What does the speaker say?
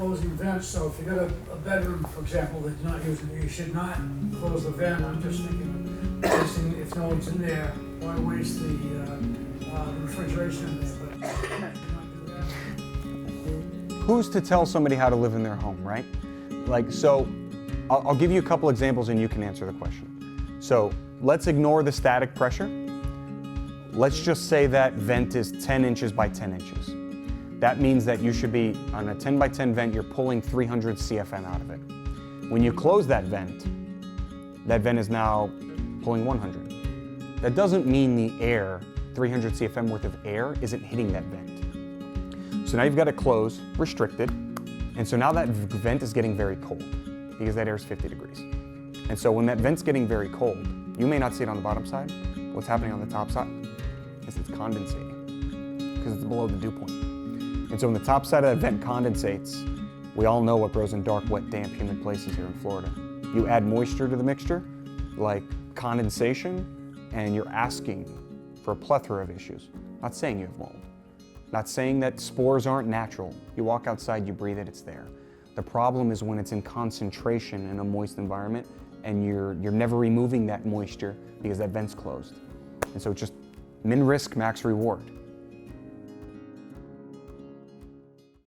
closing vents, so if you got a bedroom, for example, that you're not using, you should not close the vent. I'm just thinking of wasting, if no one's in there, why waste the refrigeration in there, but not do that. Who's to tell somebody how to live in their home, right? Like, so I'll give you a couple examples and you can answer the question. So let's ignore the static pressure. Let's just say that vent is 10 inches by 10 inches. That means that you should be, on a 10 by 10 vent, you're pulling 300 CFM out of it. When you close that vent is now pulling 100. That doesn't mean the air, 300 CFM worth of air, isn't hitting that vent. So now you've got it closed, restricted, and so now that vent is getting very cold because that air is 50 degrees. And so when that vent's getting very cold, you may not see it on the bottom side. What's happening on the top side is it's condensating because it's below the dew point. And so when the top side of that vent condensates, we all know what grows in dark, wet, damp, humid places here in Florida. You add moisture to the mixture, like condensation, and you're asking for a plethora of issues. Not saying you have mold. Not saying that spores aren't natural. You walk outside, you breathe it, it's there. The problem is when it's in concentration in a moist environment and you're never removing that moisture because that vent's closed. And so it's just min risk, max reward.